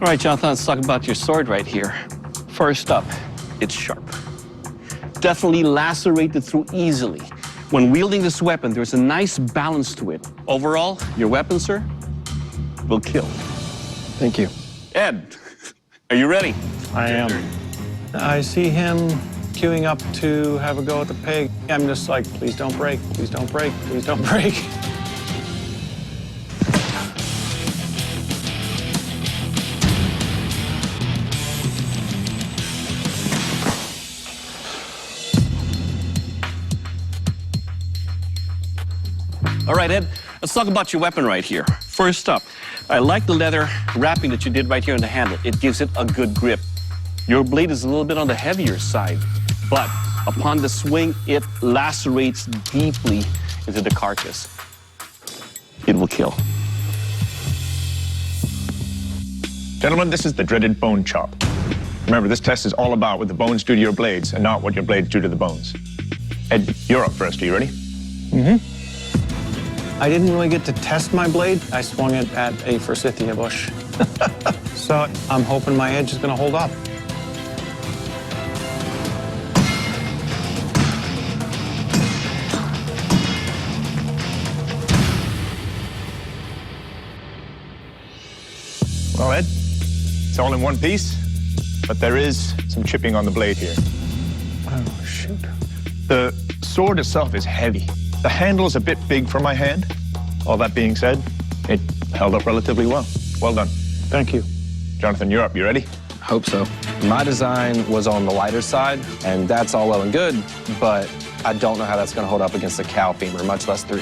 All right, Jonathan, let's talk about your sword right here. First up, it's sharp. Definitely lacerated through easily. When wielding this weapon, there's a nice balance to it. Overall, your weapon, sir, will kill. Thank you. Ed, are you ready? I am. I see him queuing up to have a go at the pig. I'm just like, please don't break, please don't break, please don't break. All right, Ed, let's talk about your weapon right here. First up, I like the leather wrapping that you did right here on the handle. It gives it a good grip. Your blade is a little bit on the heavier side, but upon the swing, it lacerates deeply into the carcass. It will kill. Gentlemen, this is the dreaded bone chop. Remember, this test is all about what the bones do to your blades and not what your blades do to the bones. Ed, you're up first. Are you ready? Mm-hmm. I didn't really get to test my blade. I swung it at a forsythia bush. So I'm hoping my edge is going to hold up. Well, Ed, it's all in one piece, but there is some chipping on the blade here. Oh, shoot. The sword itself is heavy. The handle is a bit big for my hand. All that being said, it held up relatively well. Well done. Thank you. Jonathan, you're up. You ready? Hope so. My design was on the lighter side, and that's all well and good, but I don't know how that's going to hold up against a cow femur, much less 3.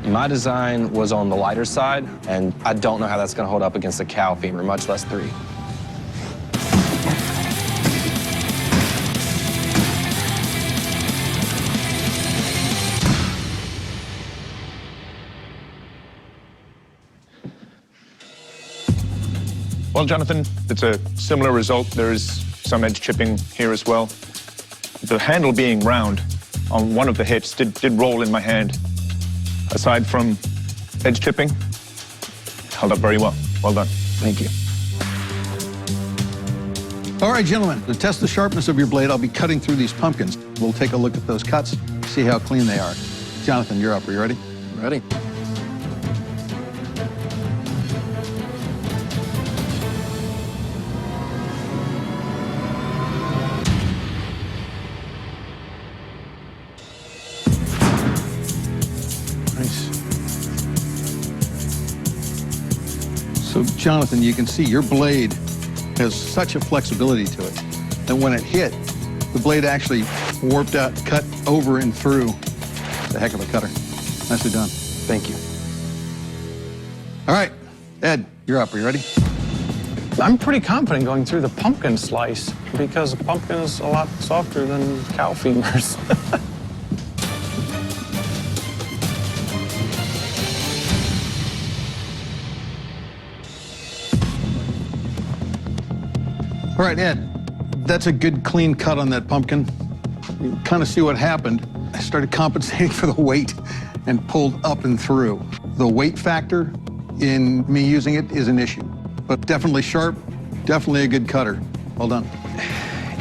My design was on the lighter side, and I don't know how that's going to hold up against a cow femur, much less 3. Well, Jonathan, it's a similar result. There is some edge chipping here as well. The handle being round on one of the hits did roll in my hand. Aside from edge chipping, held up very well. Well done. Thank you. All right, gentlemen, to test the sharpness of your blade, I'll be cutting through these pumpkins. We'll take a look at those cuts, see how clean they are. Jonathan, you're up. Are you ready? Ready? So, Jonathan, you can see your blade has such a flexibility to it that when it hit, the blade actually warped out, cut over and through. It's a heck of a cutter. Nicely done. Thank you. All right, Ed, you're up. Are you ready? I'm pretty confident going through the pumpkin slice because a pumpkin is a lot softer than cow femurs. All right, Ed, that's a good clean cut on that pumpkin. You kind of see what happened. I started compensating for the weight and pulled up and through. The weight factor in me using it is an issue, but definitely sharp, definitely a good cutter. Well done.